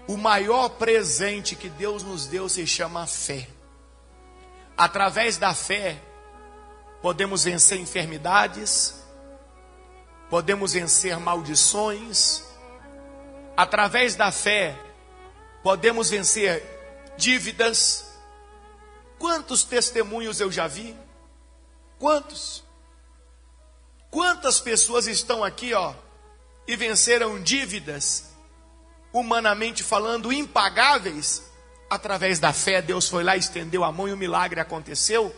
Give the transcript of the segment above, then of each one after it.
O maior presente que Deus nos deu se chama fé. Através da fé, podemos vencer enfermidades, podemos vencer maldições. Através da fé, podemos vencer dívidas. Quantos testemunhos eu já vi? Quantos? Quantas pessoas estão aqui, e venceram dívidas, humanamente falando, impagáveis? Através da fé, Deus foi lá, estendeu a mão e o milagre aconteceu.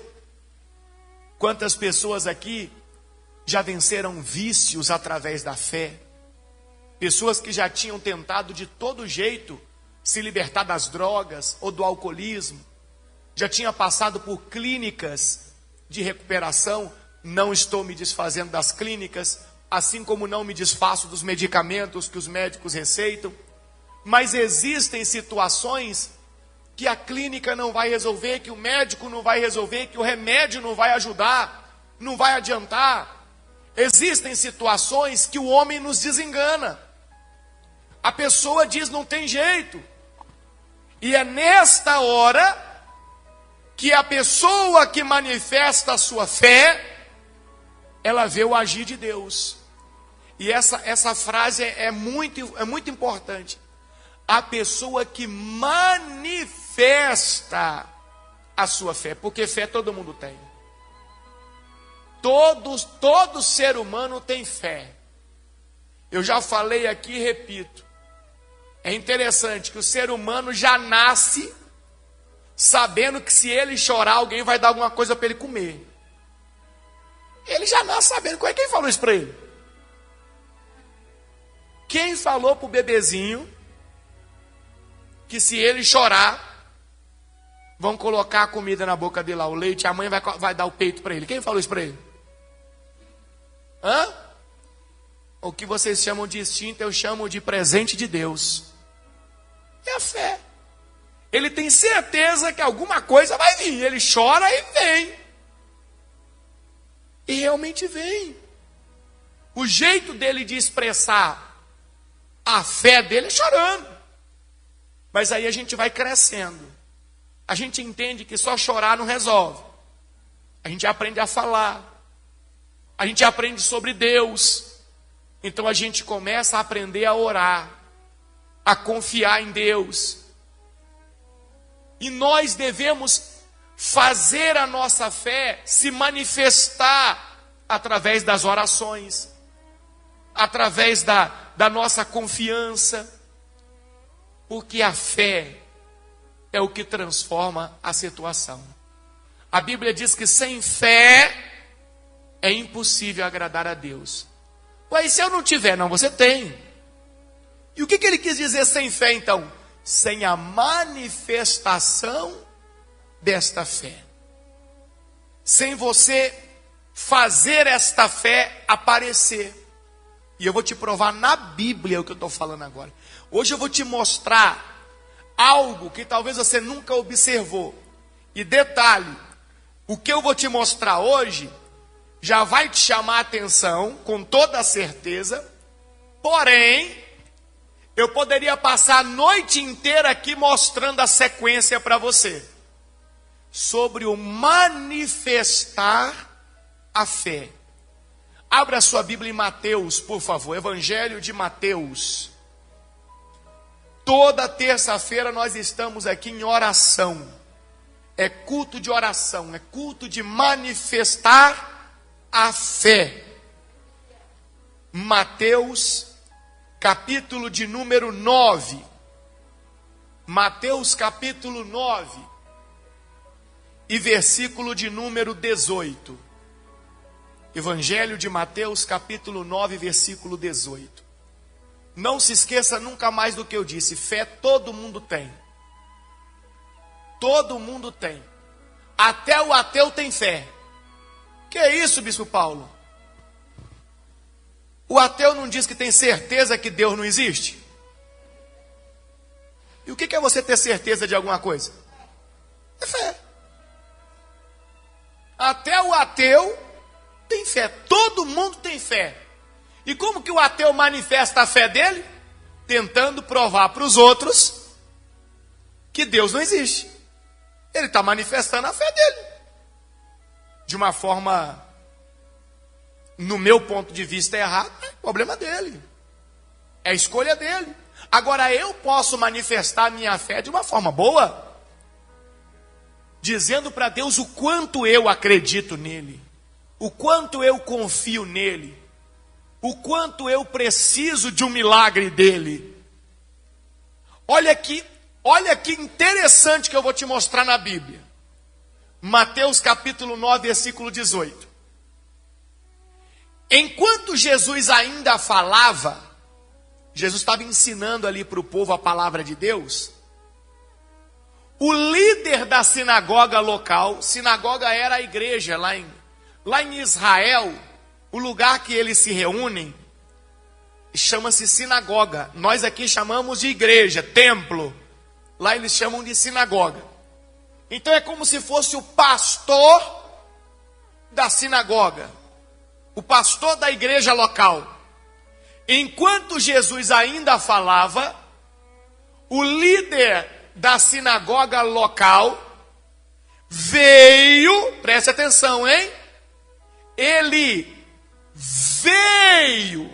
Quantas pessoas aqui já venceram vícios através da fé? Pessoas que já tinham tentado de todo jeito se libertar das drogas ou do alcoolismo, já tinha passado por clínicas de recuperação. Não estou me desfazendo das clínicas, assim como não me desfaço dos medicamentos que os médicos receitam, mas existem situações que a clínica não vai resolver, que o médico não vai resolver, que o remédio não vai ajudar, não vai adiantar. Existem situações que o homem nos desengana. A pessoa diz, não tem jeito. E é nesta hora que a pessoa que manifesta a sua fé, ela vê o agir de Deus. E essa frase é muito importante. A pessoa que manifesta a sua fé, porque fé todo mundo tem. Todo ser humano tem fé. Eu já falei aqui e repito. É interessante que o ser humano já nasce sabendo que se ele chorar, alguém vai dar alguma coisa para ele comer. Ele já nasce sabendo. Quem falou isso para ele? Quem falou para o bebezinho que se ele chorar, vão colocar a comida na boca dele lá, o leite, a mãe vai dar o peito para ele? Quem falou isso para ele? O que vocês chamam de instinto, eu chamo de presente de Deus. É a fé. Ele tem certeza que alguma coisa vai vir. Ele chora e vem. E realmente vem. O jeito dele de expressar a fé dele é chorando. Mas aí a gente vai crescendo. A gente entende que só chorar não resolve. A gente aprende a falar. A gente aprende sobre Deus. Então a gente começa a aprender a orar, a confiar em Deus. E nós devemos fazer a nossa fé se manifestar através das orações, através da nossa confiança, porque a fé é o que transforma a situação. A Bíblia diz que sem fé é impossível agradar a Deus. Mas se eu não tiver, não, você tem. E o que ele quis dizer sem fé então? Sem a manifestação desta fé. Sem você fazer esta fé aparecer. E eu vou te provar na Bíblia o que eu estou falando agora. Hoje eu vou te mostrar algo que talvez você nunca observou. E detalhe, o que eu vou te mostrar hoje já vai te chamar a atenção, com toda a certeza. Porém, eu poderia passar a noite inteira aqui mostrando a sequência para você. Sobre o manifestar a fé. Abra sua Bíblia em Mateus, por favor. Evangelho de Mateus. Toda terça-feira nós estamos aqui em oração. É culto de oração. É culto de manifestar a fé. Mateus, capítulo de número 9. Mateus, capítulo 9. E versículo de número 18. Evangelho de Mateus, capítulo 9, versículo 18. Não se esqueça nunca mais do que eu disse. Fé todo mundo tem. Todo mundo tem. Até o ateu tem fé. Que é isso, Bispo Paulo? O ateu não diz que tem certeza que Deus não existe? E o que é você ter certeza de alguma coisa? É fé. Até o ateu tem fé. Todo mundo tem fé. E como que o ateu manifesta a fé dele? Tentando provar para os outros que Deus não existe. Ele está manifestando a fé dele. De uma forma, no meu ponto de vista, errada, é problema dele. É escolha dele. Agora eu posso manifestar a minha fé de uma forma boa, dizendo para Deus o quanto eu acredito nele, o quanto eu confio nele, o quanto eu preciso de um milagre dele. Olha que interessante que eu vou te mostrar na Bíblia. Mateus capítulo 9, versículo 18. Enquanto Jesus ainda falava, Jesus estava ensinando ali para o povo a palavra de Deus. O líder da sinagoga local, sinagoga era a igreja lá em Israel, o lugar que eles se reúnem, chama-se sinagoga. Nós aqui chamamos de igreja, templo. Lá eles chamam de sinagoga. Então é como se fosse o pastor da sinagoga, o pastor da igreja local. Enquanto Jesus ainda falava, o líder da sinagoga local veio, preste atenção, hein? Ele veio,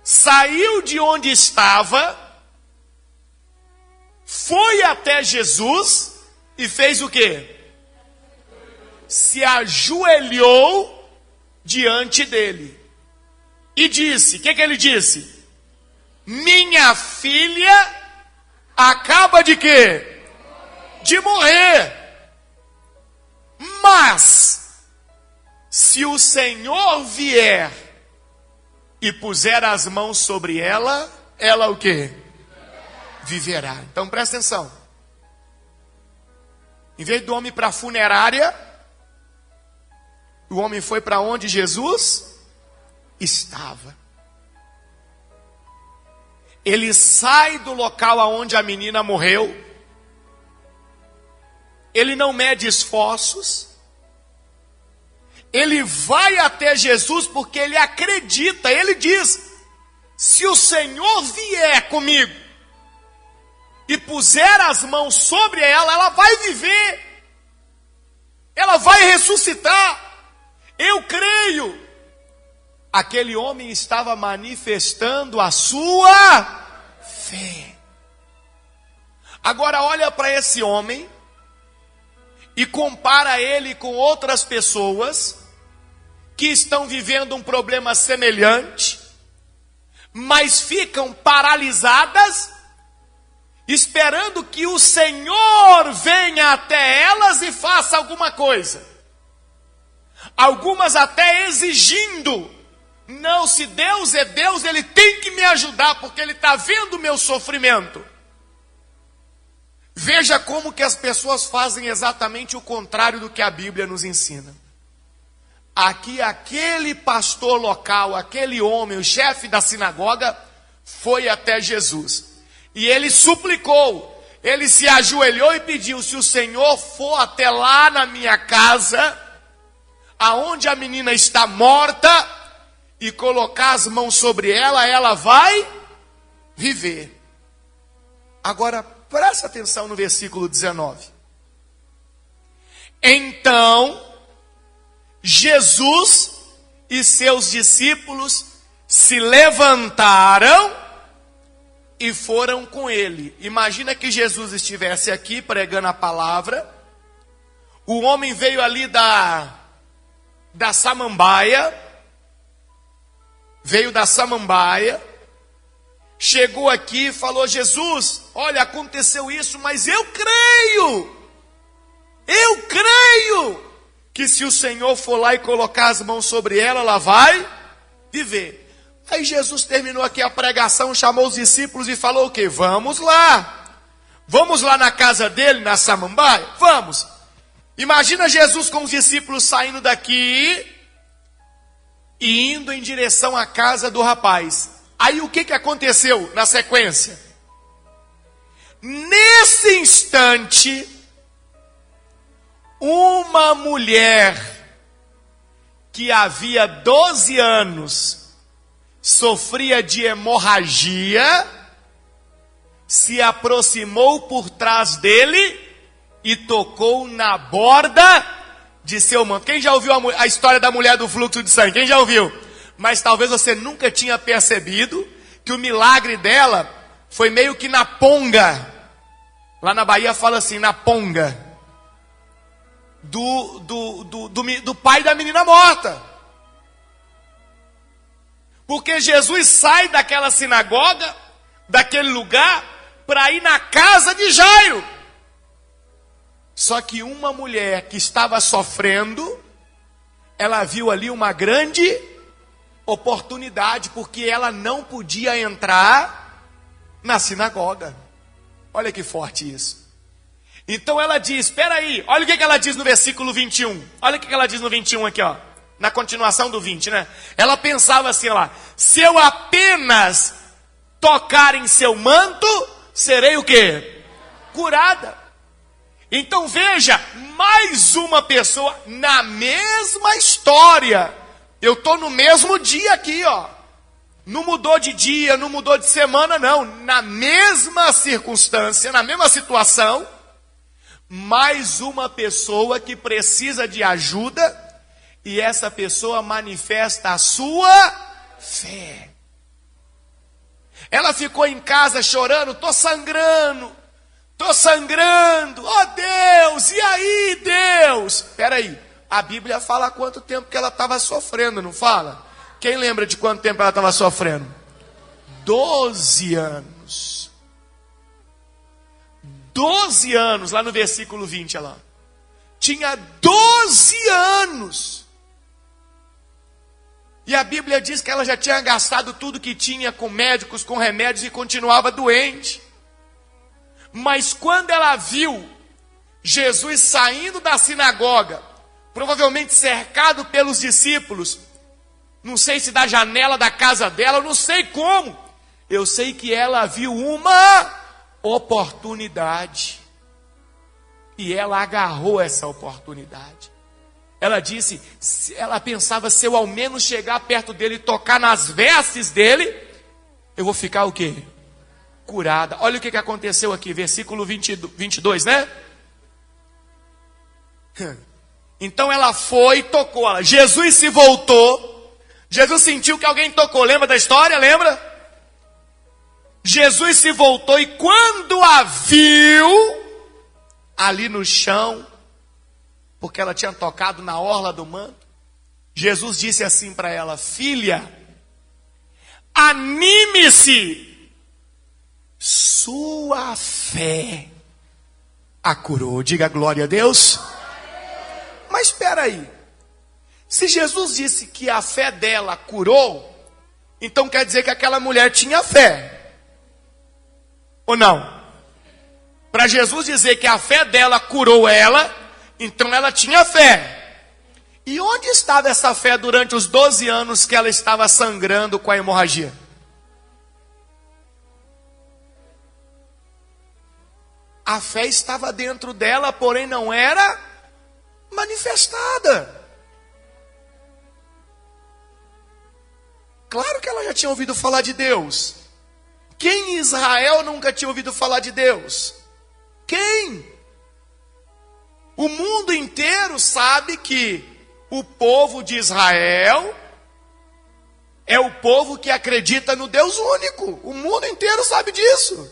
saiu de onde estava, foi até Jesus e fez o quê? Se ajoelhou diante dele e disse, o que ele disse? Minha filha acaba de quê? De morrer. Mas, se o Senhor vier e puser as mãos sobre ela, ela o quê? Viverá. Então presta atenção. Em vez do homem ir para a funerária, o homem foi para onde Jesus estava. Ele sai do local aonde a menina morreu. Ele não mede esforços. Ele vai até Jesus porque ele acredita. Ele diz, se o Senhor vier comigo e puser as mãos sobre ela, ela vai viver. Ela vai ressuscitar. Eu creio. Aquele homem estava manifestando a sua fé. Agora olha para esse homem e compara ele com outras pessoas que estão vivendo um problema semelhante, mas ficam paralisadas, esperando que o Senhor venha até elas e faça alguma coisa. Algumas até exigindo, não, se Deus é Deus, Ele tem que me ajudar, porque Ele está vendo o meu sofrimento. Veja como que as pessoas fazem exatamente o contrário do que a Bíblia nos ensina. Aqui aquele pastor local, aquele homem, o chefe da sinagoga, foi até Jesus. E ele suplicou, ele se ajoelhou e pediu, se o Senhor for até lá na minha casa, aonde a menina está morta, e colocar as mãos sobre ela, ela vai viver. Agora, presta atenção no versículo 19. Então, Jesus e seus discípulos se levantaram e foram com ele. Imagina que Jesus estivesse aqui pregando a palavra. O homem veio ali da Samambaia. Veio da Samambaia, chegou aqui e falou, Jesus, olha, aconteceu isso, mas eu creio que se o Senhor for lá e colocar as mãos sobre ela, ela vai viver. Aí Jesus terminou aqui a pregação, chamou os discípulos e falou o quê? Vamos lá na casa dele, na Samambaia? Vamos. Imagina Jesus com os discípulos saindo daqui e indo em direção à casa do rapaz. Aí o que aconteceu na sequência? Nesse instante, uma mulher que havia 12 anos sofria de hemorragia, se aproximou por trás dele e tocou na borda de seu manto. Quem já ouviu a história da mulher do fluxo de sangue? Quem já ouviu? Mas talvez você nunca tinha percebido que o milagre dela foi meio que na ponga. Lá na Bahia fala assim, na ponga. Do pai da menina morta. Porque Jesus sai daquela sinagoga, daquele lugar, para ir na casa de Jairo. Só que uma mulher que estava sofrendo, ela viu ali uma grande oportunidade, porque ela não podia entrar na sinagoga. Olha que forte isso. Então ela diz, espera aí, olha o que ela diz no versículo 21. Olha o que ela diz no 21 aqui, ó. Na continuação do 20, né? Ela pensava assim, lá, se eu apenas tocar em seu manto, serei o quê? Curada. Então veja, mais uma pessoa na mesma história. Eu estou no mesmo dia aqui, ó. Não mudou de dia, não mudou de semana, não. Na mesma circunstância, na mesma situação, mais uma pessoa que precisa de ajuda, e essa pessoa manifesta a sua fé. Ela ficou em casa chorando, estou sangrando, oh Deus, e aí Deus? Espera aí, a Bíblia fala há quanto tempo que ela estava sofrendo, não fala? Quem lembra de quanto tempo ela estava sofrendo? 12 anos. 12 anos, lá no versículo 20, ela tinha 12 anos. E a Bíblia diz que ela já tinha gastado tudo que tinha com médicos, com remédios, e continuava doente. Mas quando ela viu Jesus saindo da sinagoga, provavelmente cercado pelos discípulos, não sei se da janela da casa dela, eu não sei como, eu sei que ela viu uma oportunidade, e ela agarrou essa oportunidade. Ela disse, ela pensava, se eu ao menos chegar perto dele e tocar nas vestes dele, eu vou ficar o quê? Curada. Olha o que aconteceu aqui, versículo 22, né? Então ela foi e tocou. Jesus se voltou. Jesus sentiu que alguém tocou. Lembra da história? Lembra? Jesus se voltou e quando a viu ali no chão, porque ela tinha tocado na orla do manto, Jesus disse assim para ela, filha, anime-se, sua fé a curou. Diga glória a Deus. Mas espera aí, se Jesus disse que a fé dela curou, então quer dizer que aquela mulher tinha fé, ou não? Para Jesus dizer que a fé dela curou ela, então ela tinha fé. E onde estava essa fé durante os 12 anos que ela estava sangrando com a hemorragia? A fé estava dentro dela, porém não era manifestada. Claro que ela já tinha ouvido falar de Deus. Quem em Israel nunca tinha ouvido falar de Deus? Quem? O mundo inteiro sabe que o povo de Israel é o povo que acredita no Deus único. O mundo inteiro sabe disso.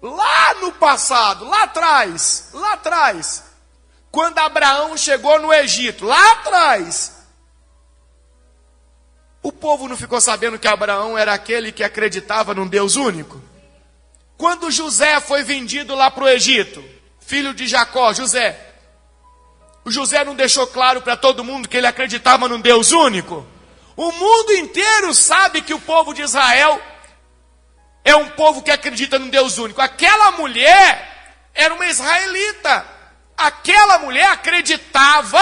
Lá no passado, lá atrás, quando Abraão chegou no Egito, lá atrás, o povo não ficou sabendo que Abraão era aquele que acreditava num Deus único? Quando José foi vendido lá para o Egito, filho de Jacó, José, o José não deixou claro para todo mundo que ele acreditava num Deus único? O mundo inteiro sabe que o povo de Israel é um povo que acredita num Deus único. Aquela mulher era uma israelita. Aquela mulher acreditava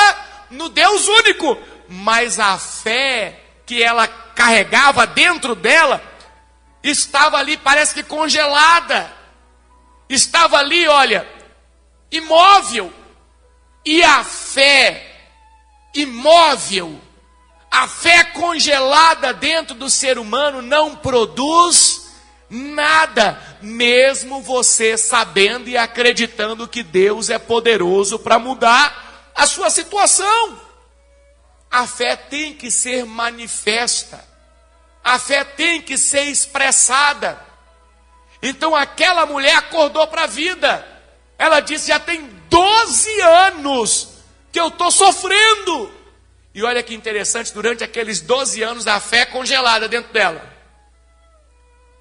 no Deus único, mas a fé que ela carregava dentro dela estava ali, parece que congelada. Estava ali, olha, imóvel. E a fé imóvel, a fé congelada dentro do ser humano não produz Nada, mesmo você sabendo e acreditando que Deus é poderoso para mudar a sua situação. A fé tem que ser manifesta. A fé tem que ser expressada. Então aquela mulher acordou para a vida. Ela disse: já tem 12 anos que eu estou sofrendo. E olha que interessante, durante aqueles 12 anos a fé congelada dentro dela.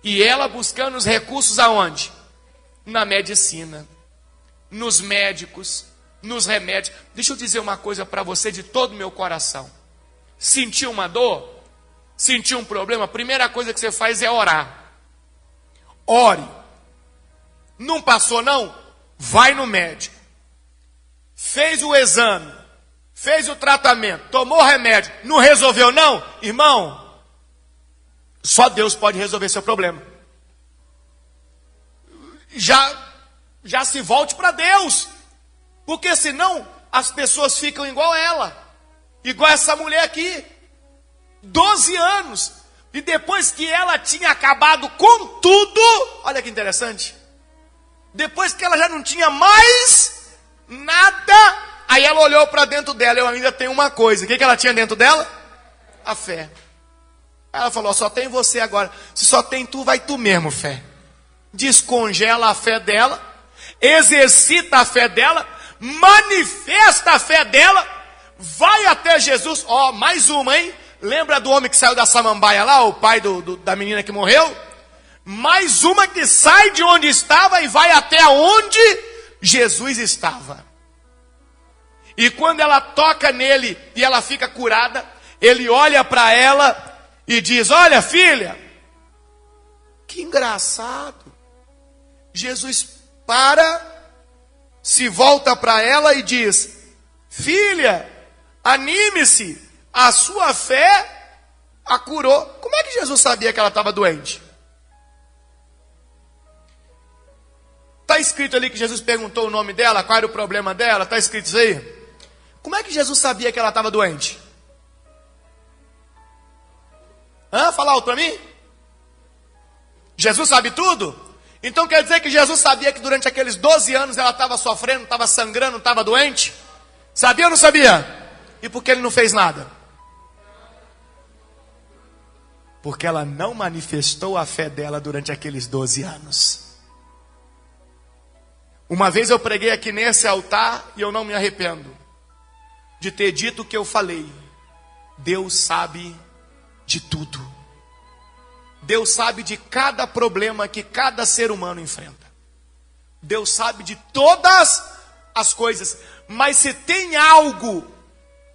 E ela buscando os recursos aonde? Na medicina, nos médicos, nos remédios. Deixa eu dizer uma coisa para você de todo o meu coração. Sentiu uma dor? Sentiu um problema? A primeira coisa que você faz é orar. Ore. Não passou não? Vai no médico. Fez o exame. Fez o tratamento. Tomou o remédio. Não resolveu não? Irmão, só Deus pode resolver seu problema. Já se volte para Deus. Porque senão as pessoas ficam igual ela. Igual essa mulher aqui. 12 anos. E depois que ela tinha acabado com tudo. Olha que interessante. Depois que ela já não tinha mais nada. Aí ela olhou para dentro dela. Eu ainda tenho uma coisa. O que ela tinha dentro dela? A fé. Ela falou: só tem você agora. Se só tem tu, vai tu mesmo, fé. Descongela a fé dela. Exercita a fé dela. Manifesta a fé dela. Vai até Jesus. Ó, mais uma, hein? Lembra do homem que saiu da samambaia lá? O pai da menina que morreu? Mais uma que sai de onde estava e vai até onde Jesus estava. E quando ela toca nele e ela fica curada, ele olha para ela e diz: olha, filha, que engraçado. Jesus para, se volta para ela e diz: filha, anime-se, a sua fé a curou. Como é que Jesus sabia que ela estava doente? Está escrito ali que Jesus perguntou o nome dela, qual era o problema dela, está escrito isso aí? Como é que Jesus sabia que ela estava doente? Fala alto para mim. Jesus sabe tudo? Então quer dizer que Jesus sabia que durante aqueles 12 anos ela estava sofrendo, estava sangrando, estava doente? Sabia ou não sabia? E por que ele não fez nada? Porque ela não manifestou a fé dela durante aqueles 12 anos. Uma vez eu preguei aqui nesse altar e eu não me arrependo de ter dito o que eu falei. Deus sabe de tudo. Deus sabe de cada problema que cada ser humano enfrenta. Deus sabe de todas as coisas. Mas se tem algo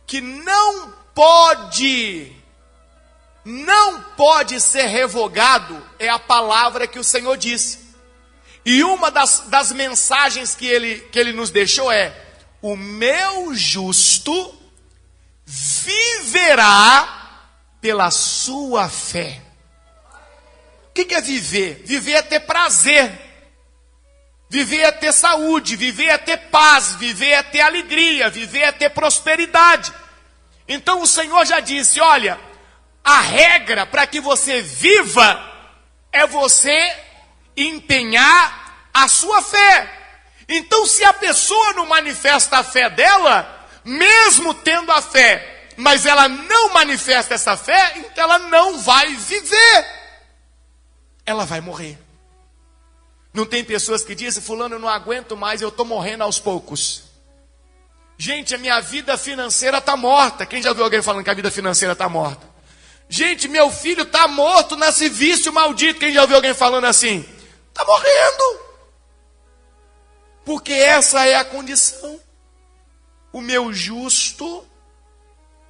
que não pode ser revogado, é a palavra que o Senhor disse. E uma das mensagens que ele nos deixou é: o meu justo viverá pela sua fé. O que é viver? Viver é ter prazer. Viver é ter saúde. Viver é ter paz. Viver é ter alegria. Viver é ter prosperidade. Então o Senhor já disse: olha, a regra para que você viva é você empenhar a sua fé. Então, se a pessoa não manifesta a fé dela, mesmo tendo a fé, mas ela não manifesta essa fé, então ela não vai viver. Ela vai morrer. Não tem pessoas que dizem: fulano, eu não aguento mais, eu estou morrendo aos poucos. Gente, a minha vida financeira está morta. Quem já viu alguém falando que a vida financeira está morta? Gente, meu filho está morto nesse vício maldito. Quem já ouviu alguém falando assim? Está morrendo. Porque essa é a condição. O meu justo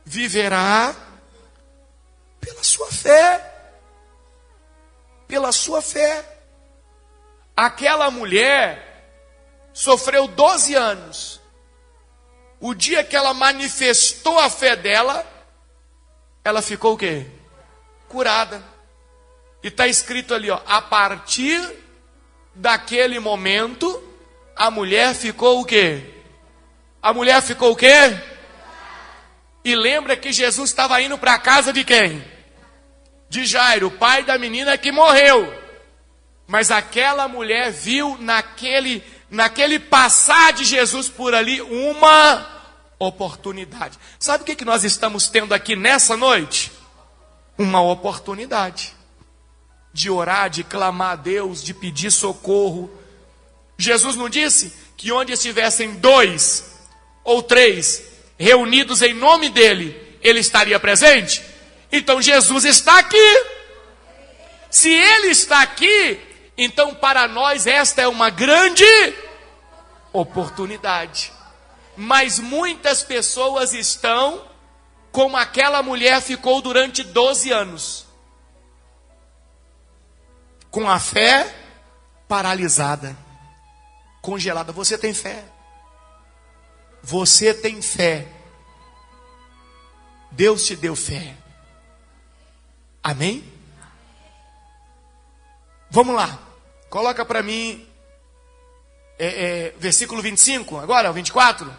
viverá pela sua fé. Pela sua fé. Aquela mulher sofreu 12 anos. O dia que ela manifestou a fé dela, ela ficou o quê? Curada. E está escrito ali, ó, a partir daquele momento, a mulher ficou o quê? A mulher ficou o quê? E lembra que Jesus estava indo para a casa de quem? De Jairo, o pai da menina que morreu. Mas aquela mulher viu naquele passar de Jesus por ali uma oportunidade. Sabe o que nós estamos tendo aqui nessa noite? Uma oportunidade de orar, de clamar a Deus, de pedir socorro. Jesus não disse que onde estivessem 2 ou 3 reunidos em nome dele, ele estaria presente? Então Jesus está aqui. Se ele está aqui, então para nós esta é uma grande oportunidade. Mas muitas pessoas estão como aquela mulher ficou durante 12 anos. Com a fé paralisada, congelada. Você tem fé? Você tem fé. Deus te deu fé. Amém? Vamos lá. Coloca para mim versículo 25, agora, o 24.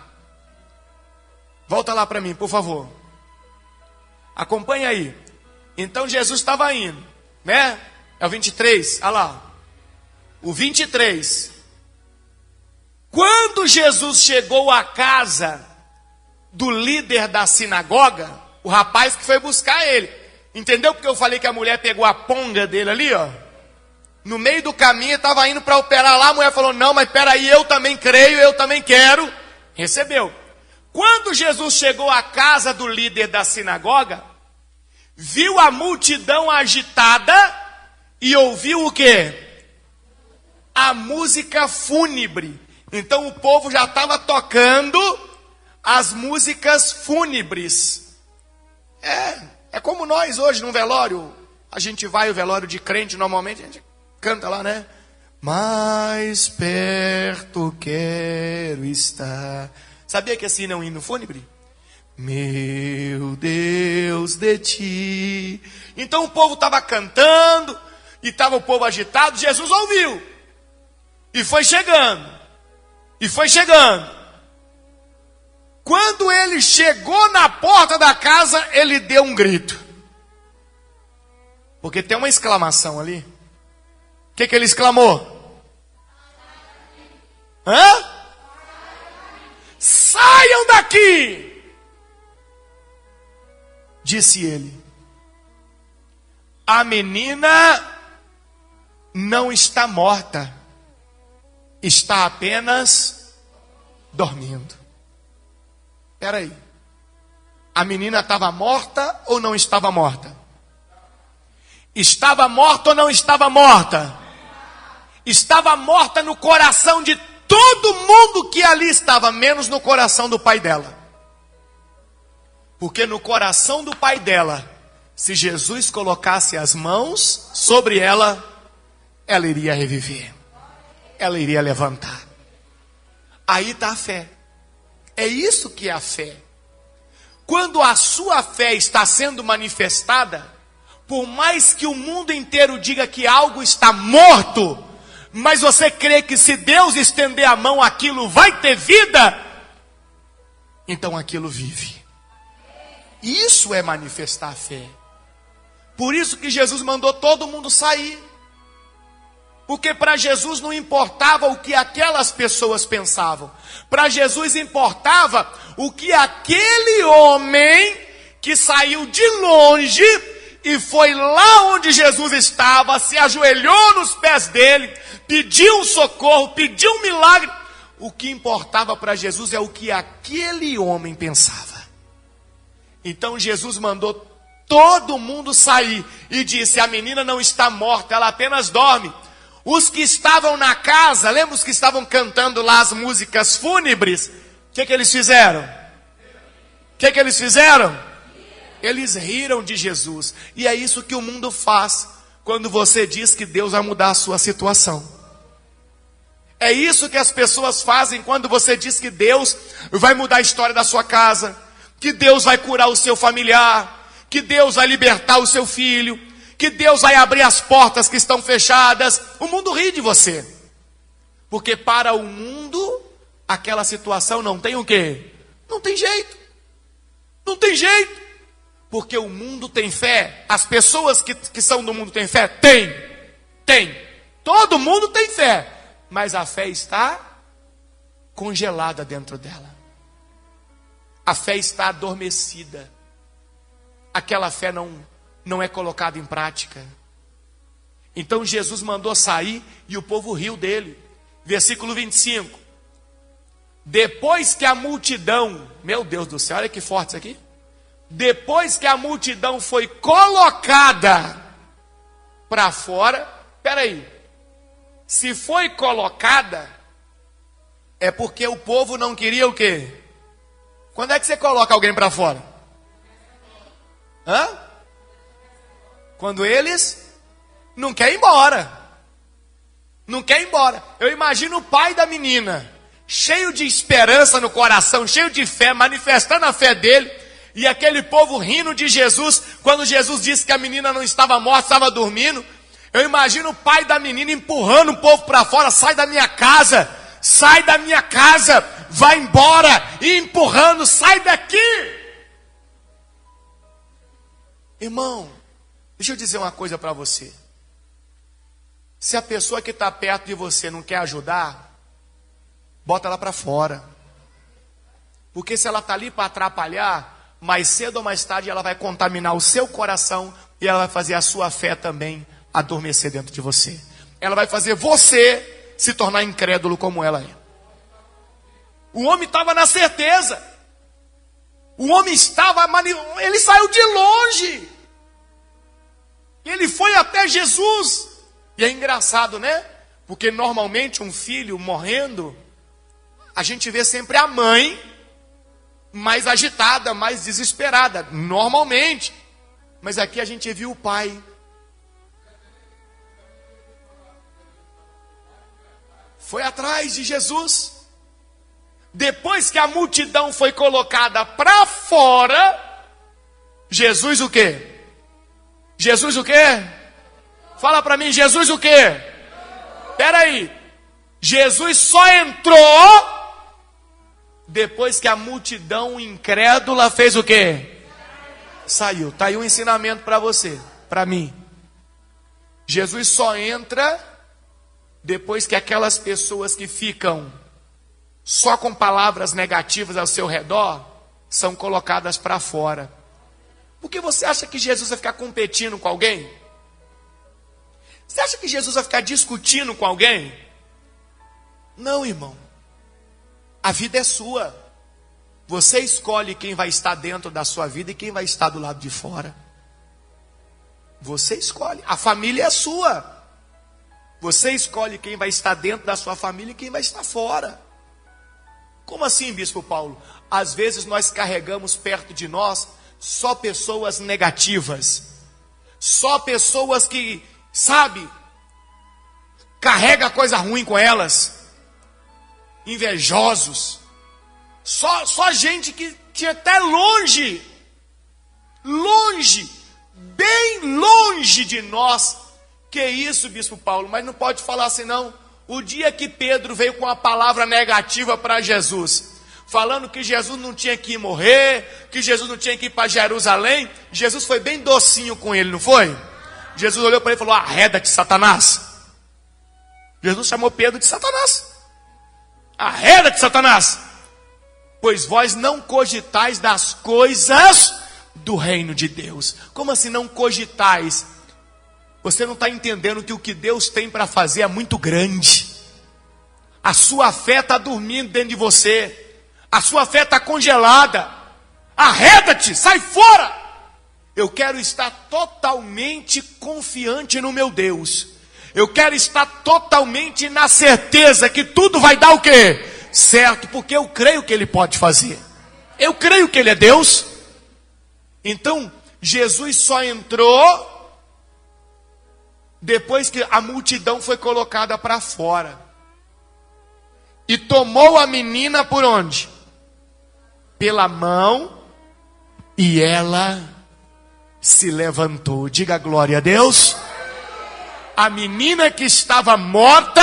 Volta lá para mim, por favor. Acompanha aí. Então Jesus estava indo, né? É o 23, olha lá. O 23. Quando Jesus chegou à casa do líder da sinagoga, o rapaz que foi buscar ele. Entendeu porque eu falei que a mulher pegou a ponga dele ali, ó? No meio do caminho, estava indo para operar lá, a mulher falou, não, mas peraí, eu também creio, eu também quero. Recebeu. Quando Jesus chegou à casa do líder da sinagoga, viu a multidão agitada e ouviu o quê? A música fúnebre. Então o povo já estava tocando as músicas fúnebres. É como nós hoje no velório. A gente vai ao velório de crente, normalmente a gente canta lá, né? Mais perto quero estar. Sabia que assim não é um hino fúnebre? Meu Deus de ti. Então o povo estava cantando e estava o povo agitado. Jesus ouviu e foi chegando. E foi chegando. Quando ele chegou na porta da casa, ele deu um grito. Porque tem uma exclamação ali. O que ele exclamou? Hã? Saiam daqui! Disse ele. A menina não está morta. Está apenas dormindo. Espera aí. A menina estava morta ou não estava morta? Estava morta ou não estava morta? Estava morta no coração de todo mundo que ali estava, menos no coração do pai dela. Porque no coração do pai dela, se Jesus colocasse as mãos sobre ela, ela iria reviver. Ela iria levantar. Aí está a fé. É isso que é a fé. Quando a sua fé está sendo manifestada, por mais que o mundo inteiro diga que algo está morto, mas você crê que se Deus estender a mão, aquilo vai ter vida, então aquilo vive. Isso é manifestar a fé. Por isso que Jesus mandou todo mundo sair. Porque para Jesus não importava o que aquelas pessoas pensavam. Para Jesus importava o que aquele homem que saiu de longe e foi lá onde Jesus estava, se ajoelhou nos pés dele, pediu socorro, pediu um milagre. O que importava para Jesus é o que aquele homem pensava. Então Jesus mandou todo mundo sair e disse, a menina não está morta, ela apenas dorme. Os que estavam na casa, lembra os que estavam cantando lá as músicas fúnebres? O que eles fizeram? O que eles fizeram? Eles riram de Jesus. E é isso que o mundo faz quando você diz que Deus vai mudar a sua situação. É isso que as pessoas fazem quando você diz que Deus vai mudar a história da sua casa, que Deus vai curar o seu familiar, que Deus vai libertar o seu filho, que Deus vai abrir as portas que estão fechadas. O mundo ri de você. Porque para o mundo, aquela situação não tem o quê? Não tem jeito. Não tem jeito. Porque o mundo tem fé. As pessoas que são do mundo têm fé? Tem. Todo mundo tem fé, mas a fé está congelada dentro dela. A fé está adormecida. Aquela fé não é colocada em prática. Então Jesus mandou sair e o povo riu dele. Versículo 25. Depois que a multidão, meu Deus do céu, olha que forte isso aqui. Depois que a multidão foi colocada para fora, peraí, se foi colocada, é porque o povo não queria o quê? Quando é que você coloca alguém para fora? Hã? Quando eles não querem ir embora. Não querem ir embora. Eu imagino o pai da menina, cheio de esperança no coração, cheio de fé, manifestando a fé dele, e aquele povo rindo de Jesus, quando Jesus disse que a menina não estava morta, estava dormindo. Eu imagino o pai da menina empurrando o povo para fora, sai da minha casa, vai embora, e empurrando, sai daqui. Irmão, deixa eu dizer uma coisa para você. Se a pessoa que está perto de você não quer ajudar, bota ela para fora. Porque se ela está ali para atrapalhar, mais cedo ou mais tarde ela vai contaminar o seu coração e ela vai fazer a sua fé também adormecer dentro de você. Ela vai fazer você se tornar incrédulo como ela é. O homem estava na certeza. O homem ele saiu de longe. Ele foi até Jesus. E é engraçado, né? Porque normalmente um filho morrendo, a gente vê sempre a mãe mais agitada, mais desesperada, normalmente. Mas aqui a gente viu o pai. Foi atrás de Jesus. Depois que a multidão foi colocada para fora, Jesus o quê? Jesus o quê? Fala para mim, Jesus o quê? Espera aí. Jesus só entrou depois que a multidão incrédula fez o quê? Saiu. Está aí um ensinamento para você, para mim. Jesus só entra depois que aquelas pessoas que ficam só com palavras negativas ao seu redor são colocadas para fora. Porque você acha que Jesus vai ficar competindo com alguém? Você acha que Jesus vai ficar discutindo com alguém? Não, irmão. A vida é sua. Você escolhe quem vai estar dentro da sua vida e quem vai estar do lado de fora. Você escolhe. A família é sua. Você escolhe quem vai estar dentro da sua família e quem vai estar fora. Como assim, Bispo Paulo? Às vezes nós carregamos perto de nós só pessoas negativas. Só pessoas que, sabe, carrega coisa ruim com elas. Invejosos. Só gente que até longe, bem longe de nós. Que isso, Bispo Paulo? Mas não pode falar assim não. O dia que Pedro veio com a palavra negativa para Jesus, falando que Jesus não tinha que ir morrer, que Jesus não tinha que ir para Jerusalém, Jesus foi bem docinho com ele, não foi? Jesus olhou para ele e falou: arreda-te, Satanás. Jesus chamou Pedro de Satanás. Arreda-te, Satanás. Pois vós não cogitais das coisas do reino de Deus. Como assim não cogitais? Você não está entendendo que o que Deus tem para fazer é muito grande. A sua fé está dormindo dentro de você. A sua fé está congelada. Arreda-te, sai fora. Eu quero estar totalmente confiante no meu Deus. Eu quero estar totalmente na certeza que tudo vai dar o quê? Certo, porque eu creio que Ele pode fazer. Eu creio que Ele é Deus. Então, Jesus só entrou depois que a multidão foi colocada para fora. E tomou a menina por onde? Pela mão, e ela se levantou. Diga glória a Deus. A menina que estava morta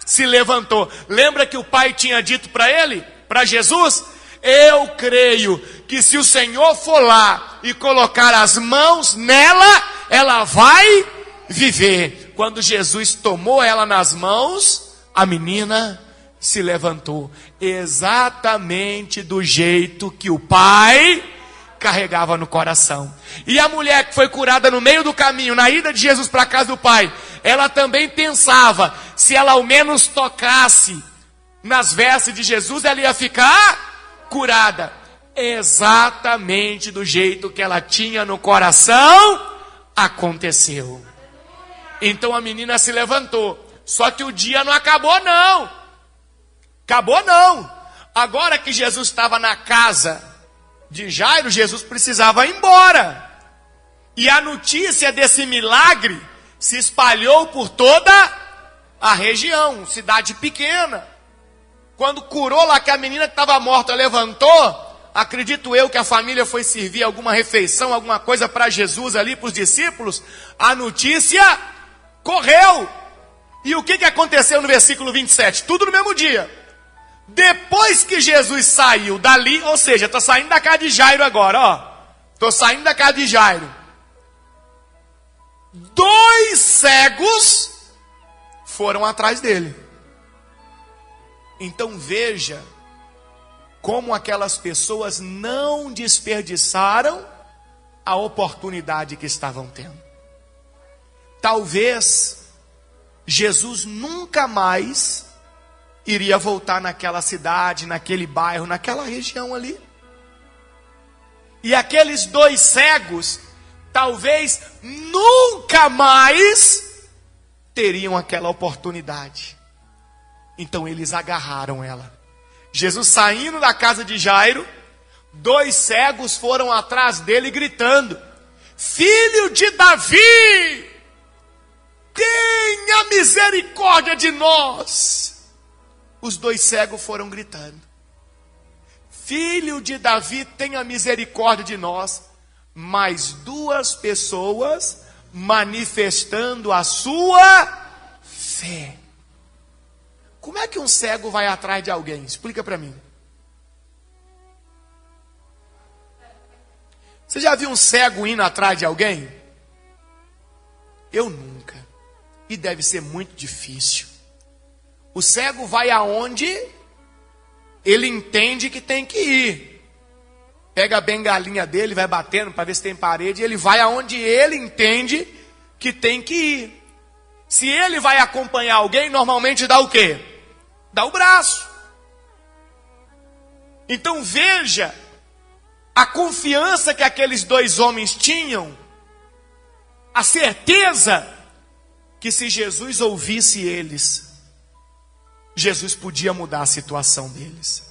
se levantou. Lembra que o pai tinha dito para ele, para Jesus? Eu creio que se o Senhor for lá e colocar as mãos nela, ela vai viver. quando Jesus tomou ela nas mãos, a menina se levantou. Exatamente do jeito que o pai carregava no coração. E a mulher que foi curada no meio do caminho, na ida de Jesus para a casa do pai, ela também pensava, se ela ao menos tocasse nas vestes de Jesus, ela ia ficar curada. Exatamente do jeito que ela tinha no coração, aconteceu. Então a menina se levantou. Só que o dia não acabou não. Acabou não. Agora que Jesus estava na casa de Jairo, Jesus precisava ir embora. E a notícia desse milagre se espalhou por toda a região, cidade pequena. Quando curou lá que a menina que estava morta levantou, acredito eu que a família foi servir alguma refeição, alguma coisa para Jesus ali, para os discípulos, a notícia correu. E o que aconteceu no versículo 27? Tudo no mesmo dia. Depois que Jesus saiu dali, ou seja, estou saindo da casa de Jairo agora, ó. Estou saindo da casa de Jairo. 2 cegos foram atrás dele. Então veja como aquelas pessoas não desperdiçaram a oportunidade que estavam tendo. Talvez Jesus nunca mais iria voltar naquela cidade, naquele bairro, naquela região ali. E aqueles 2 cegos, talvez nunca mais teriam aquela oportunidade. Então eles agarraram ela. Jesus saindo da casa de Jairo, 2 cegos foram atrás dele gritando: Filho de Davi, tenha misericórdia de nós. Os 2 cegos foram gritando: Filho de Davi, tenha misericórdia de nós. Mais 2 pessoas manifestando a sua fé. Como é que um cego vai atrás de alguém? Explica para mim. Você já viu um cego indo atrás de alguém? Eu nunca. E deve ser muito difícil. O cego vai aonde ele entende que tem que ir. Pega a bengalinha dele, vai batendo para ver se tem parede, e ele vai aonde ele entende que tem que ir. Se ele vai acompanhar alguém, normalmente dá o quê? Dá o braço. Então veja a confiança que aqueles 2 homens tinham, a certeza que se Jesus ouvisse eles, Jesus podia mudar a situação deles.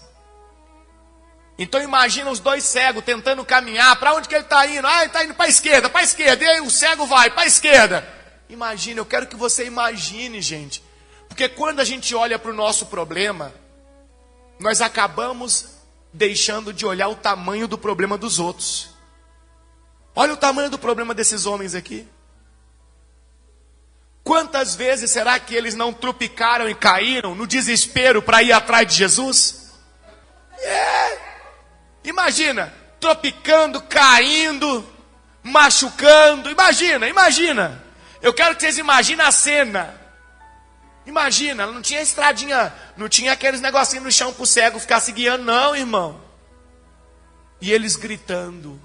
Então imagina os 2 cegos tentando caminhar. Para onde que ele está indo? Ah, ele está indo para a esquerda, para a esquerda. E aí o cego vai para a esquerda. Imagina, eu quero que você imagine, gente. Porque quando a gente olha para o nosso problema, nós acabamos deixando de olhar o tamanho do problema dos outros. Olha o tamanho do problema desses homens aqui. Quantas vezes será que eles não trupicaram e caíram no desespero para ir atrás de Jesus? Imagina, tropicando, caindo, machucando. Imagina. Eu quero que vocês imaginem a cena. Imagina, não tinha estradinha, não tinha aqueles negocinhos no chão para o cego ficar se guiando, não, irmão. E eles gritando.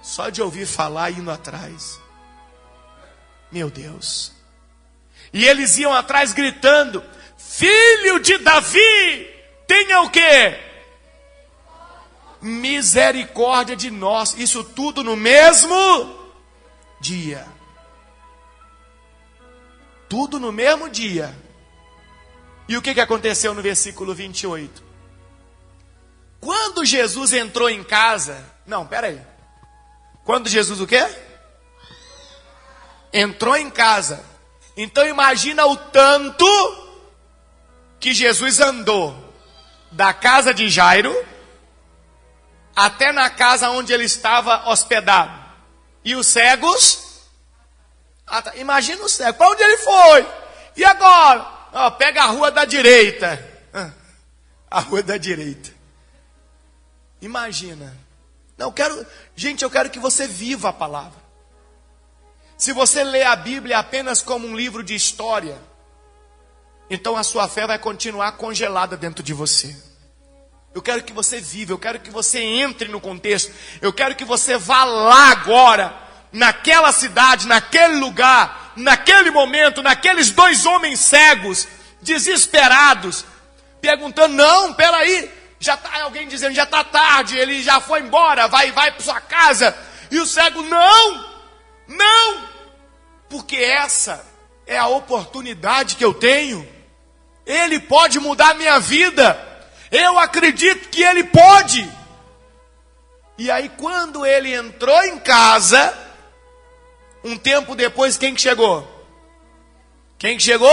Só de ouvir falar indo atrás. Meu Deus. E eles iam atrás gritando: Filho de Davi, tenha o quê? Misericórdia de nós. Isso tudo no mesmo dia. Tudo no mesmo dia. E o que aconteceu no versículo 28? Quando Jesus entrou em casa... Não, peraí. Quando Jesus o quê? Entrou em casa. Então imagina o tanto que Jesus andou da casa de Jairo até na casa onde ele estava hospedado. E os cegos? Imagina o cego, para onde ele foi? E agora? Pega a rua da direita. A rua da direita. Imagina. Não, eu quero que você viva a palavra. Se você lê a Bíblia apenas como um livro de história, então a sua fé vai continuar congelada dentro de você. Eu quero que você viva, eu quero que você entre no contexto, eu quero que você vá lá agora, naquela cidade, naquele lugar, naquele momento, naqueles 2 homens cegos, desesperados, perguntando, não, peraí, já tá alguém dizendo, já está tarde, ele já foi embora, vai para sua casa, e o cego, não, porque essa é a oportunidade que eu tenho, ele pode mudar a minha vida, eu acredito que ele pode. E aí quando ele entrou em casa, um tempo depois, quem que chegou? Quem que chegou?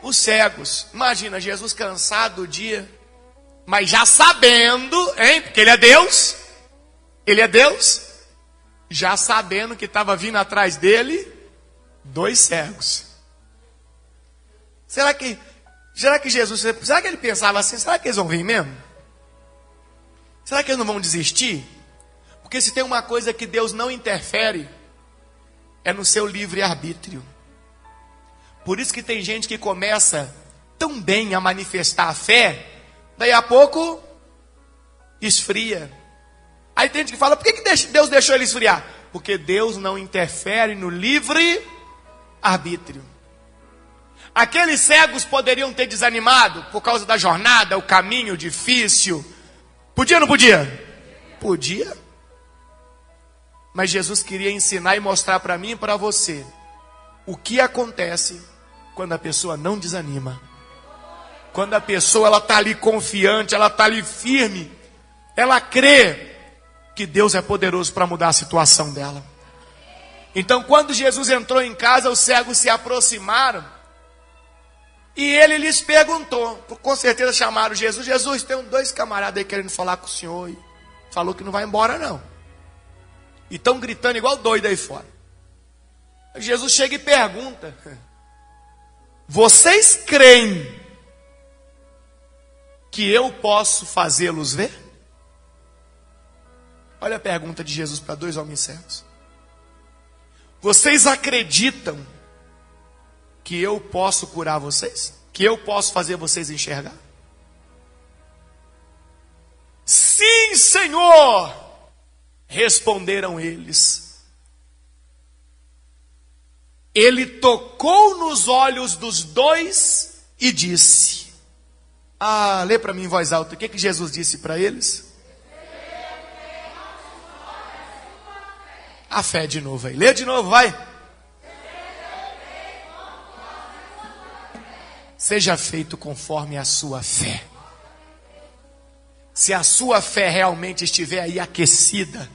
Os cegos. Imagina, Jesus cansado do dia, mas já sabendo, porque ele é Deus, já sabendo que estava vindo atrás dele 2 cegos. Será que Jesus, será que ele pensava assim, será que eles vão vir mesmo? Será que eles não vão desistir? Porque se tem uma coisa que Deus não interfere, é no seu livre-arbítrio. Por isso que tem gente que começa tão bem a manifestar a fé, daí a pouco esfria. Aí tem gente que fala, por que Deus deixou ele esfriar? Porque Deus não interfere no livre-arbítrio. Aqueles cegos poderiam ter desanimado por causa da jornada, o caminho difícil. Podia ou não podia? Podia. Mas Jesus queria ensinar e mostrar para mim e para você o que acontece quando a pessoa não desanima. Quando a pessoa está ali confiante, ela está ali firme, ela crê que Deus é poderoso para mudar a situação dela. Então quando Jesus entrou em casa, os cegos se aproximaram e ele lhes perguntou, com certeza chamaram Jesus, tem 2 camaradas aí querendo falar com o senhor, e falou que não vai embora não. E estão gritando igual doido aí fora. Jesus chega e pergunta, vocês creem que eu posso fazê-los ver? Olha a pergunta de Jesus para 2 homens cegos. Vocês acreditam que eu posso curar vocês? Que eu posso fazer vocês enxergar? Sim, Senhor, responderam eles. Ele tocou nos olhos dos 2 e disse, lê para mim em voz alta, o que Jesus disse para eles? A fé de novo aí, lê de novo, vai. Seja feito conforme a sua fé. Se a sua fé realmente estiver aí aquecida,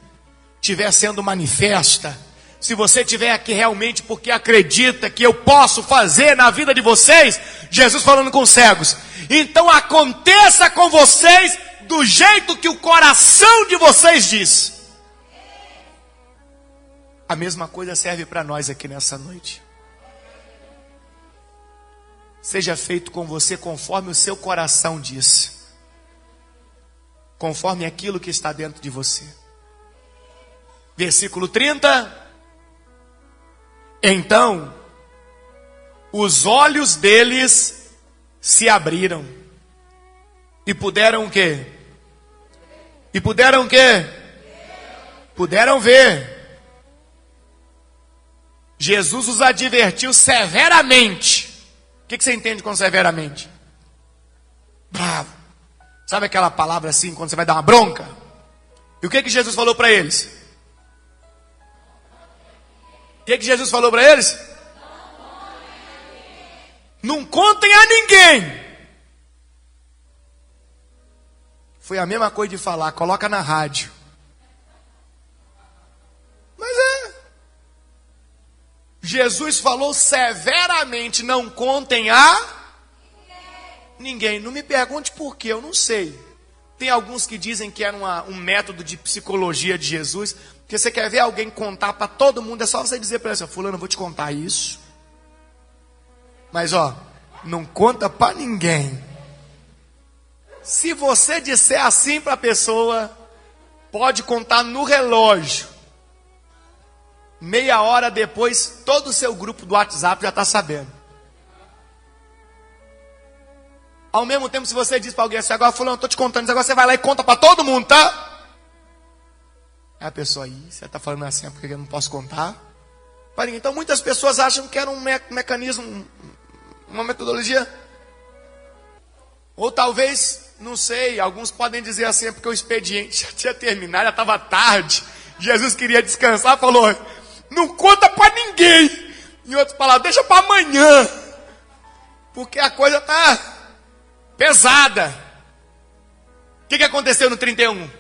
estiver sendo manifesta, se você estiver aqui realmente porque acredita que eu posso fazer na vida de vocês, Jesus falando com os cegos, então aconteça com vocês do jeito que o coração de vocês diz. A mesma coisa serve para nós aqui nessa noite. Seja feito com você conforme o seu coração diz. Conforme aquilo que está dentro de você. Versículo 30. Então, os olhos deles se abriram. E puderam o quê? Puderam ver. Jesus os advertiu severamente. O que você entende com severamente? Bravo. Sabe aquela palavra assim, quando você vai dar uma bronca? E o que Jesus falou para eles? O que Jesus falou para eles? Não contem a ninguém. Foi a mesma coisa de falar, coloca na rádio. Mas Jesus falou severamente, não contem a ninguém. Não me pergunte por quê, eu não sei. Tem alguns que dizem que era um método de psicologia de Jesus, porque você quer ver alguém contar para todo mundo, é só você dizer para ele assim, fulano, eu vou te contar isso. Mas não conta para ninguém. Se você disser assim para a pessoa, pode contar no relógio. Meia hora depois, todo o seu grupo do WhatsApp já está sabendo. Ao mesmo tempo, se você diz para alguém assim, agora fulano, eu estou te contando isso, agora você vai lá e conta para todo mundo, tá? Aí a pessoa, você está falando assim, porque eu não posso contar? Então muitas pessoas acham que era um mecanismo, uma metodologia. Ou talvez, não sei, alguns podem dizer assim, é porque o expediente já tinha terminado, já estava tarde. Jesus queria descansar, falou, não conta para ninguém. Em outras palavras, deixa para amanhã. Porque a coisa está pesada. O que aconteceu no 31?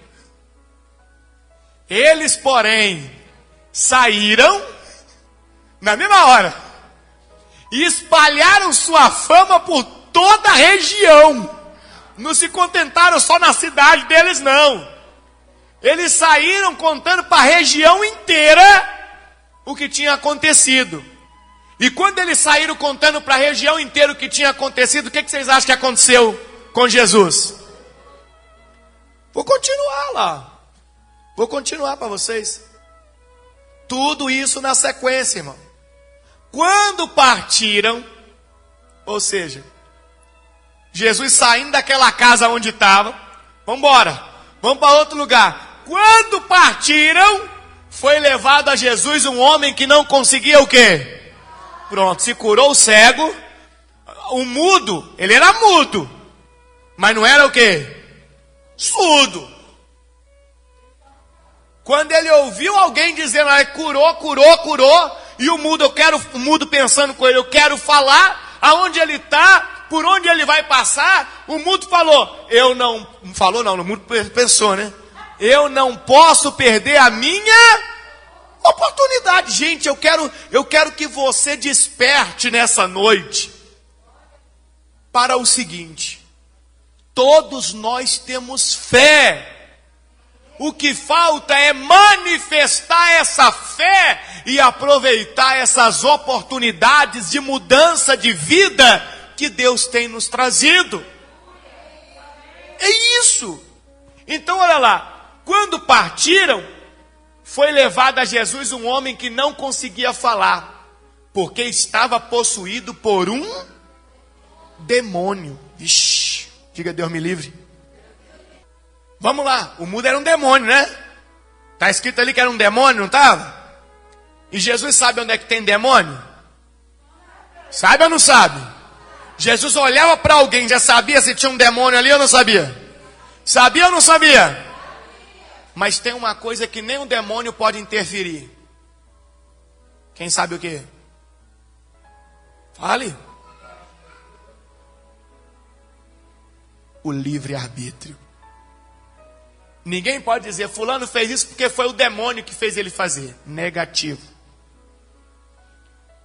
Eles, porém, saíram na mesma hora e espalharam sua fama por toda a região. Não se contentaram só na cidade deles, não. Eles saíram contando para a região inteira o que tinha acontecido. E quando eles saíram contando para a região inteira o que tinha acontecido, o que vocês acham que aconteceu com Jesus? Vou continuar lá. Vou continuar para vocês. Tudo isso na sequência, irmão. Quando partiram, ou seja, Jesus saindo daquela casa onde estava, vamos embora, vamos para outro lugar. Quando partiram, foi levado a Jesus um homem que não conseguia o quê? Pronto, se curou o cego, o mudo, ele era mudo, mas não era o quê? Surdo. Quando ele ouviu alguém dizendo, curou, e o mudo pensando com ele, eu quero falar, aonde ele está, por onde ele vai passar, o mudo falou, o mudo pensou, né? Eu não posso perder a minha oportunidade. Gente, eu quero que você desperte nessa noite para o seguinte, todos nós temos fé. O que falta é manifestar essa fé e aproveitar essas oportunidades de mudança de vida que Deus tem nos trazido. É isso. Então, olha lá. Quando partiram, foi levado a Jesus um homem que não conseguia falar, porque estava possuído por um demônio. Ixi, diga Deus me livre. Vamos lá, o mudo era um demônio, né? Está escrito ali que era um demônio, não estava? E Jesus sabe onde é que tem demônio? Sabe ou não sabe? Jesus olhava para alguém, já sabia se tinha um demônio ali ou não sabia? Sabia ou não sabia? Mas tem uma coisa que nem um demônio pode interferir. Quem sabe o quê? Fale. O livre-arbítrio. Ninguém pode dizer, fulano fez isso porque foi o demônio que fez ele fazer. Negativo.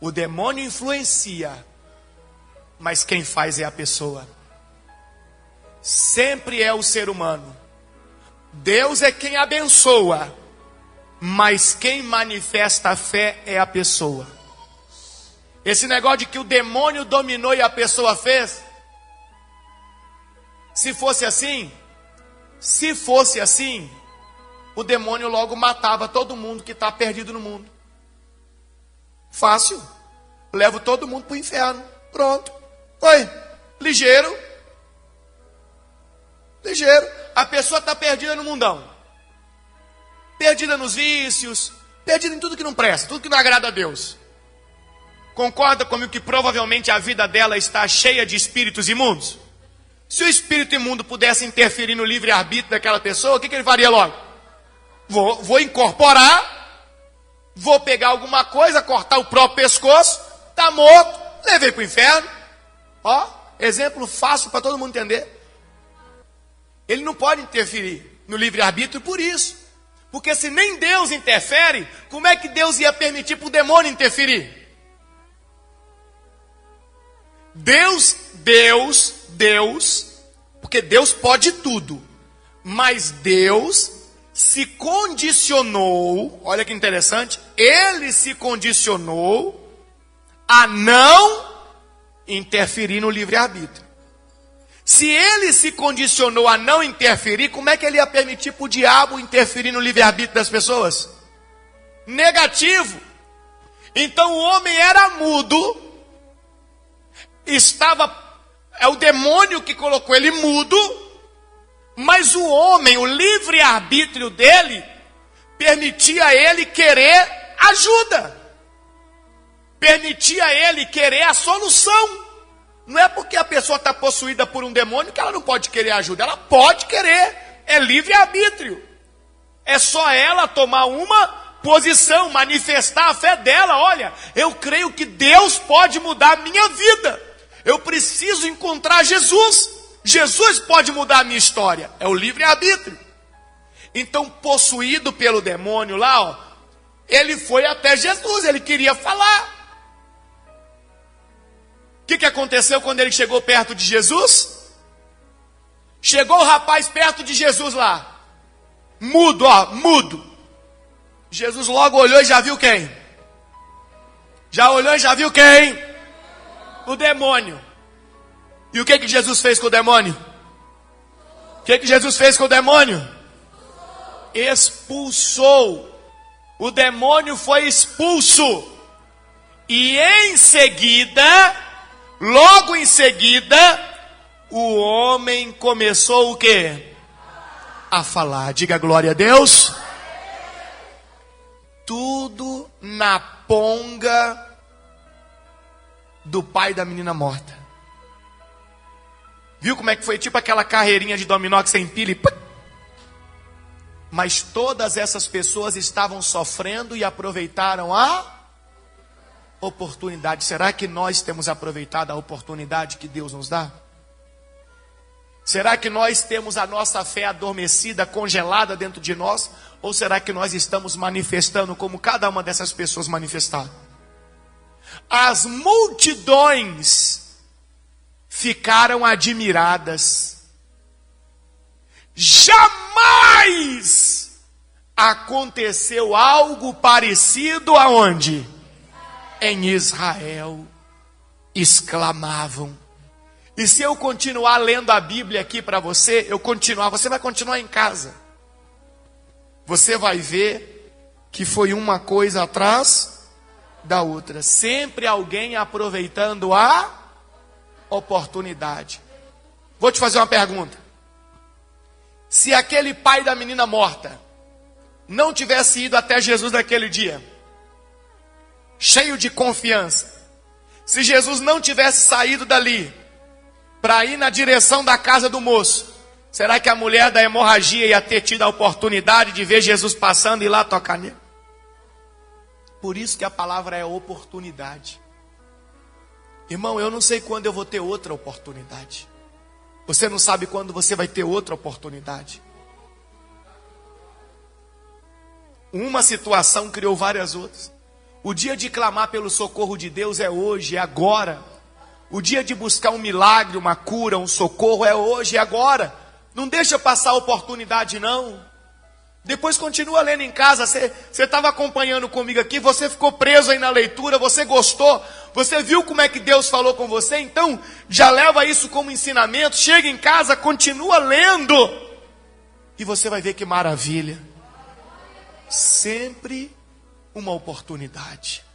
O demônio influencia, mas quem faz é a pessoa. Sempre é o ser humano. Deus é quem abençoa, mas quem manifesta a fé é a pessoa. Esse negócio de que o demônio dominou e a pessoa fez, se fosse assim, o demônio logo matava todo mundo que está perdido no mundo. Fácil. Levo todo mundo para o inferno. Pronto. Oi, ligeiro. A pessoa está perdida no mundão. Perdida nos vícios. Perdida em tudo que não presta, tudo que não agrada a Deus. Concorda comigo que provavelmente a vida dela está cheia de espíritos imundos? Se o espírito imundo pudesse interferir no livre-arbítrio daquela pessoa, o que ele faria logo? Vou incorporar, vou pegar alguma coisa, cortar o próprio pescoço, está morto, levei para o inferno. Ó, exemplo fácil para todo mundo entender. Ele não pode interferir no livre-arbítrio por isso. Porque se nem Deus interfere, como é que Deus ia permitir para o demônio interferir? Deus, porque Deus pode tudo, mas Deus se condicionou, olha que interessante, ele se condicionou a não interferir no livre-arbítrio. Se ele se condicionou a não interferir, como é que ele ia permitir para o diabo interferir no livre-arbítrio das pessoas? Negativo. Então o homem era mudo, é o demônio que colocou ele mudo, mas o homem, o livre-arbítrio dele, permitia a ele querer ajuda, permitia a ele querer a solução. Não é porque a pessoa está possuída por um demônio que ela não pode querer ajuda, ela pode querer, é livre-arbítrio. É só ela tomar uma posição, manifestar a fé dela. Olha, eu creio que Deus pode mudar a minha vida, eu preciso encontrar Jesus, Jesus pode mudar a minha história, é o livre-arbítrio. Então, possuído pelo demônio lá, ó, ele foi até Jesus, ele queria falar. O que aconteceu quando ele chegou perto de Jesus? Chegou o rapaz perto de Jesus lá, mudo, ó, mudo. Jesus logo olhou e já viu quem? Já olhou e já viu quem? O demônio. E o que Jesus fez com o demônio? O que Jesus fez com o demônio? Expulsou. O demônio foi expulso. E em seguida, logo em seguida, o homem começou o quê? A falar. Diga glória a Deus. Tudo na ponga do pai da menina morta. Viu como é que foi? Tipo aquela carreirinha de dominó que você empilha e... Mas todas essas pessoas estavam sofrendo e aproveitaram a oportunidade. Será que nós temos aproveitado a oportunidade que Deus nos dá? Será que nós temos a nossa fé adormecida, congelada dentro de nós? Ou será que nós estamos manifestando como cada uma dessas pessoas manifestaram? As multidões ficaram admiradas. Jamais aconteceu algo parecido aonde? Em Israel. Exclamavam. E se eu continuar lendo a Bíblia aqui para você, você vai continuar em casa. Você vai ver que foi uma coisa atrás da outra. Sempre alguém aproveitando a oportunidade. Vou te fazer uma pergunta. Se aquele pai da menina morta não tivesse ido até Jesus naquele dia, cheio de confiança, se Jesus não tivesse saído dali para ir na direção da casa do moço, será que a mulher da hemorragia ia ter tido a oportunidade de ver Jesus passando e ir lá tocar nele? Por isso que a palavra é oportunidade. Irmão, eu não sei quando eu vou ter outra oportunidade. Você não sabe quando você vai ter outra oportunidade. Uma situação criou várias outras. O dia de clamar pelo socorro de Deus é hoje, é agora. O dia de buscar um milagre, uma cura, um socorro é hoje, é agora. Não deixa passar a oportunidade não. Depois continua lendo em casa. Você estava acompanhando comigo aqui, você ficou preso aí na leitura, você gostou, você viu como é que Deus falou com você, então já leva isso como ensinamento, chega em casa, continua lendo, e você vai ver que maravilha. Sempre uma oportunidade.